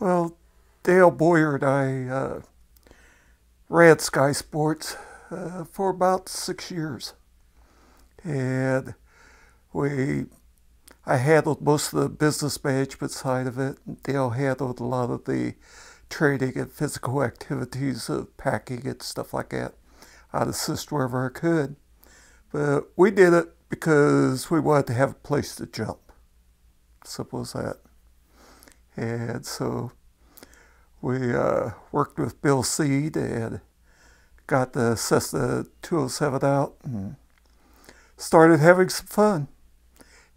Well, Dale Boyer and I ran Sky Sports for about 6 years. And we I handled most of the business management side of it. Dale handled a lot of the training and physical activities of packing and stuff like that. I'd assist wherever I could. But we did it because we wanted to have a place to jump. Simple as that. And so we worked with Bill Seed and got the Cessna 207 out and started having some fun.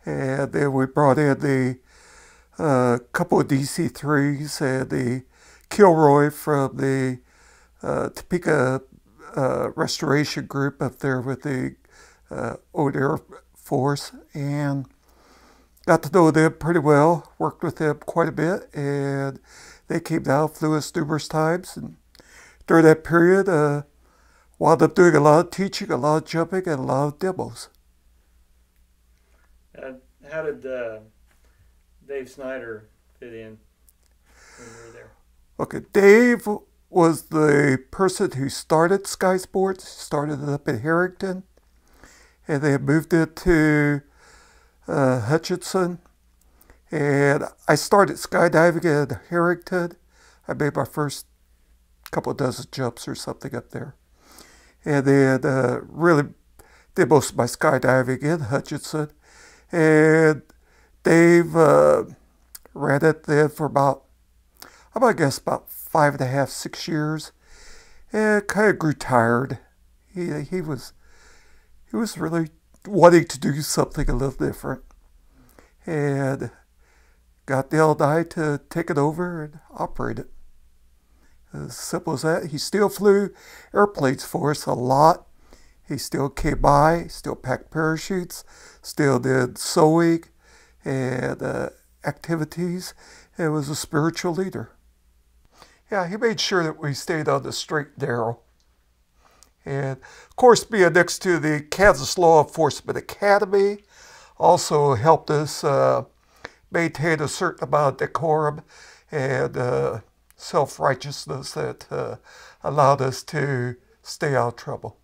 And then we brought in the couple of DC-3s and the Kilroy from the Topeka Restoration Group up there with the Old Air Force, and got to know them pretty well, worked with them quite a bit, and they came down, flew us numerous times, and during that period, wound up doing a lot of teaching, a lot of jumping, and a lot of demos. How did Dave Snyder fit in when you were there? Okay, Dave was the person who started Sky Sports, started it up in Harrington, and they moved it to Hutchinson. And I started skydiving in Harrington. I made my first couple of dozen jumps or something up there. And then really did most of my skydiving in Hutchinson. And Dave ran it then for about 5.5, 6 years, and kind of grew tired. He was really wanting to do something a little different, and got Dale and I to take it over and operate it. As simple as that. He still flew airplanes for us a lot. He still came by, still packed parachutes, still did sewing and activities, and was a spiritual leader. Yeah, he made sure that we stayed on the straight and narrow. And of course, being next to the Kansas Law Enforcement Academy also helped us maintain a certain amount of decorum and self-righteousness that allowed us to stay out of trouble,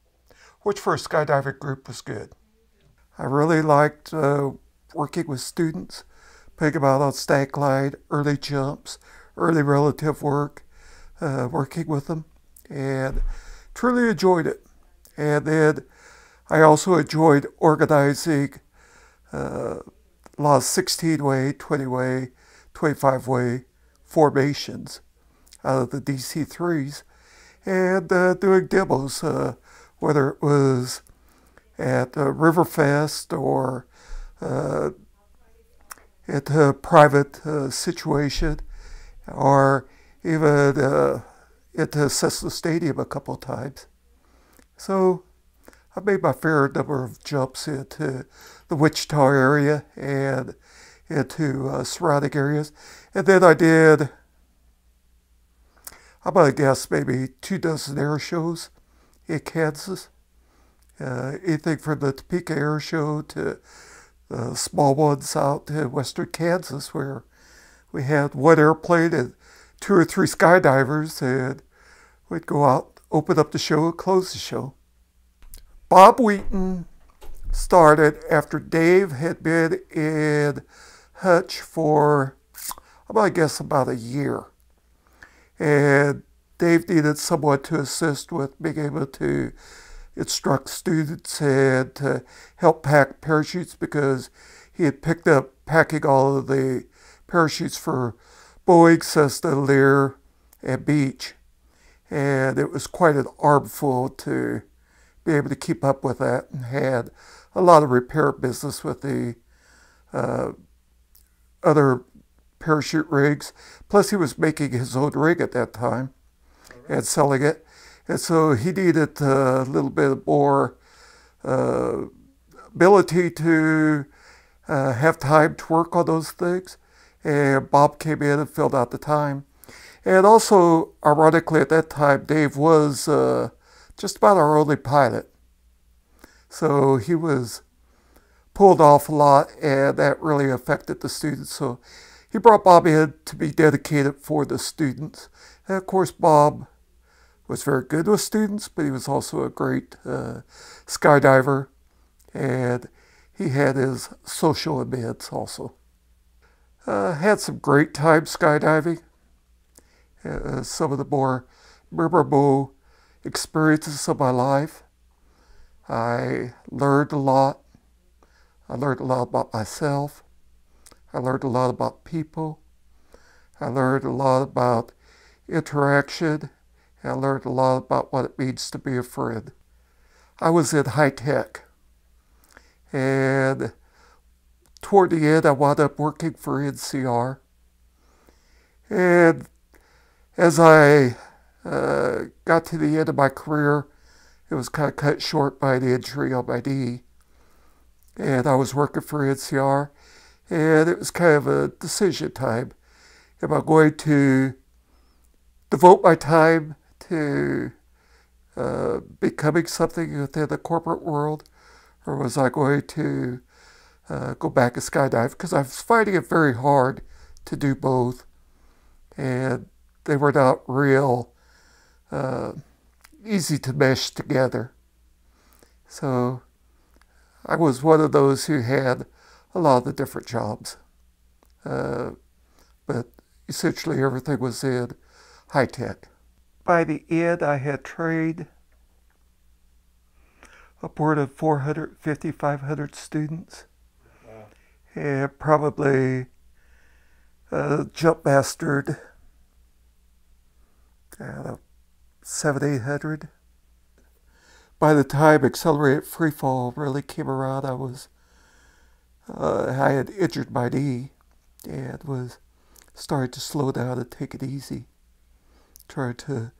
which for a skydiving group was good. I really liked working with students, putting them out on stack glide, early jumps, early relative work, working with them, and truly enjoyed it. And then I also enjoyed organizing a lot of 16-way, 20-way, 25-way formations out of the DC-3s and doing demos, whether it was at Riverfest or at a private situation, or even at the Cessna Stadium a couple of times. So I made my fair number of jumps into the Wichita area and into surrounding areas. And then I did, I'm going to guess, maybe 24 air shows in Kansas. Anything from the Topeka Air Show to the small ones out in western Kansas, where we had one airplane and 2 or 3 skydivers, and we'd go out, open up the show, and close the show. Bob Wheaton started after Dave had been in Hutch for, I'm going to guess, about a year. And Dave needed someone to assist with being able to instruct students and to help pack parachutes, because he had picked up packing all of the parachutes for Boeing, Cessna, Lear, and Beech. And it was quite an armful to be able to keep up with that, and had a lot of repair business with the other parachute rigs. Plus he was making his own rig at that time and selling it. And so he needed a little bit more ability to have time to work on those things. And Bob came in and filled out the time. And also, ironically, at that time, Dave was just about our only pilot. So he was pulled off a lot, and that really affected the students. So he brought Bob in to be dedicated for the students. And of course, Bob was very good with students, but he was also a great skydiver, and he had his social events also. Had some great time skydiving. Some of the more memorable experiences of my life. I learned a lot. I learned a lot about myself. I learned a lot about people. I learned a lot about interaction. And I learned a lot about what it means to be a friend. I was in high tech. And toward the end, I wound up working for NCR. And as I got to the end of my career, it was kind of cut short by an injury on my knee. And I was working for NCR, and it was kind of a decision time. Am I going to devote my time to becoming something within the corporate world, or was I going to go back and skydive? Because I was finding it very hard to do both, and they were not real easy to mesh together. So I was one of those who had a lot of the different jobs. But essentially everything was in high tech. By the end, I had trained upward of 450, 500 students. Wow. And probably jump mastered 700, 800. By the time accelerated freefall really came around, I had injured my knee and was starting to slow down and take it easy, trying to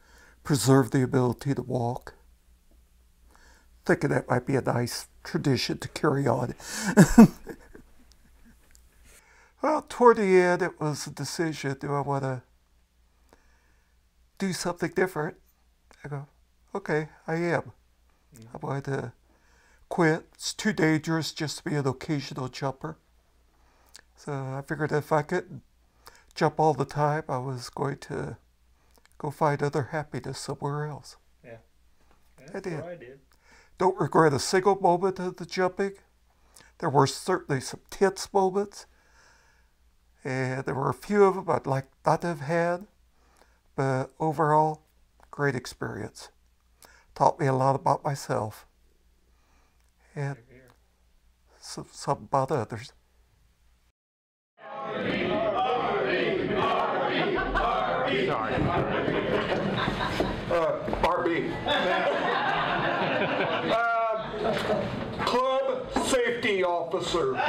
preserve the ability to walk. Thinking that might be a nice tradition to carry on. Well, toward the end, it was a decision. Do I want to do something different? I go, okay, I am. I'm going to quit. It's too dangerous just to be an occasional jumper. So I figured if I couldn't jump all the time, I was going to go find other happiness somewhere else. Yeah. I did. What I did. Don't regret a single moment of the jumping. There were certainly some tense moments, and there were a few of them I'd like not to have had, but overall, great experience. Taught me a lot about myself and some about others. RB. Club safety officer. I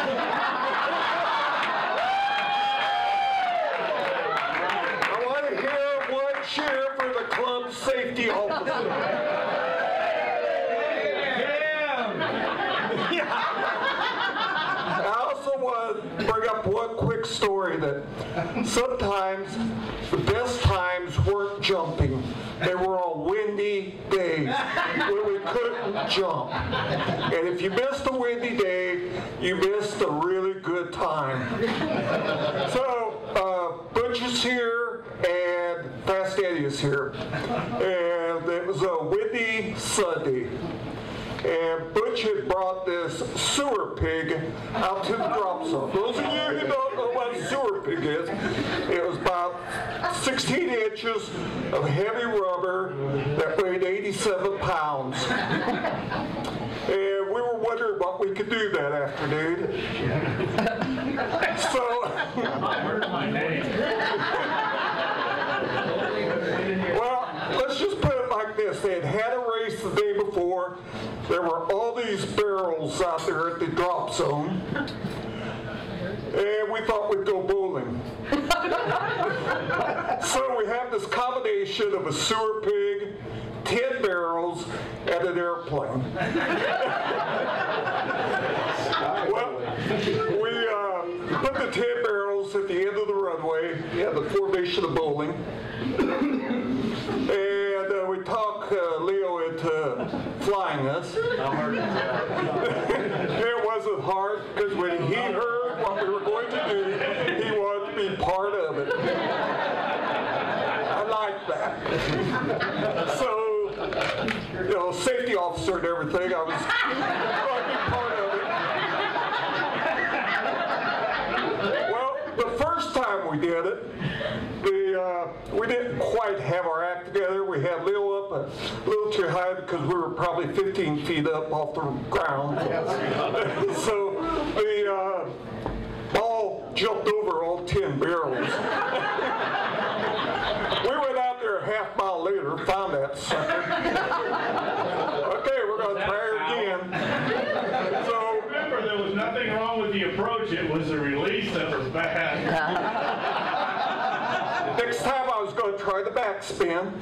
want to hear one cheer for the club safety officer. I also want to bring up one quick story that sometimes the best times weren't jumping. They were on windy days when we couldn't jump. And if you missed a windy day, you missed a really good time. So, Butch is here and Fast Eddie is here. And it was a windy Sunday. And Butch had brought this sewer pig out to the drop zone. Those of you who don't know what a sewer pig is, it was about 16 inches of heavy rubber that weighed 87 pounds. And we were wondering what we could do that afternoon. So, well, let's just put it like this. They had had a race the day before. There were all these barrels out there at the drop zone. And we thought we'd go bowling. So we have this combination of a sewer pig, 10 barrels, and an airplane. Well, we put the 10 barrels at the end of the runway. Yeah, the formation of bowling. And we talk Leo into flying us. It wasn't hard, because when he heard what we were going to do, he wanted to be part of it. I like that. So, you know, safety officer and everything, I was going to be part of it. Well, the first time we did it, we didn't quite have our act together. We had Lil up a little too high because we were probably 15 feet up off the ground. So we all jumped over all 10 barrels. We went out there a half mile later, found that sucker. Okay, we're going to try her again. So remember, there was nothing wrong with the approach. It was the release that was bad. next time I was going to try the backspin.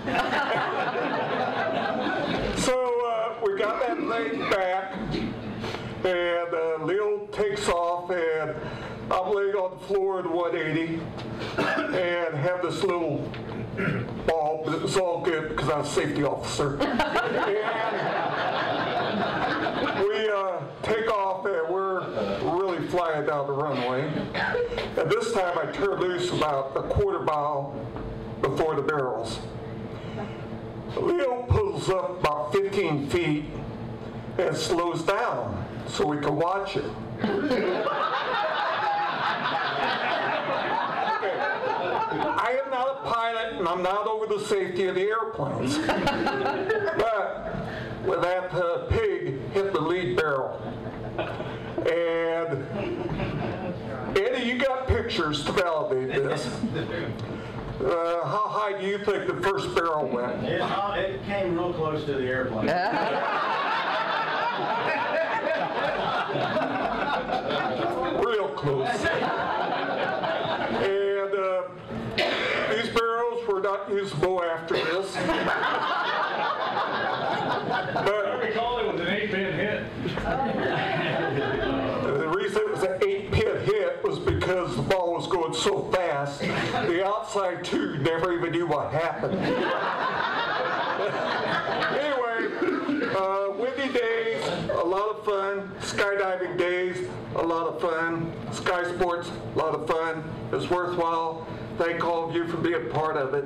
So we got that thing back, and Lil takes off, and I'm laying on the floor in 180, and have this little ball, but it was all good because I was a safety officer. And we take off, and we're really flying down the runway. And this time I turned loose about a quarter mile before the barrels. Leo pulls up about 15 feet and slows down so we can watch it. I am not a pilot, and I'm not over the safety of the airplanes. But when that pig hit the lead barrel, and Eddie, you got pictures to validate this. How high do you think the first barrel went? It came real close to the airplane. Real close. And these barrels were not usable after this. But I recall it was an 8-pin hit. the reason it was an 8-pin hit was because the ball was going so fast, the outside two never even knew what happened. Anyway, windy days, a lot of fun. Skydiving days, a lot of fun. Sky sports, a lot of fun. It's worthwhile. Thank all of you for being part of it.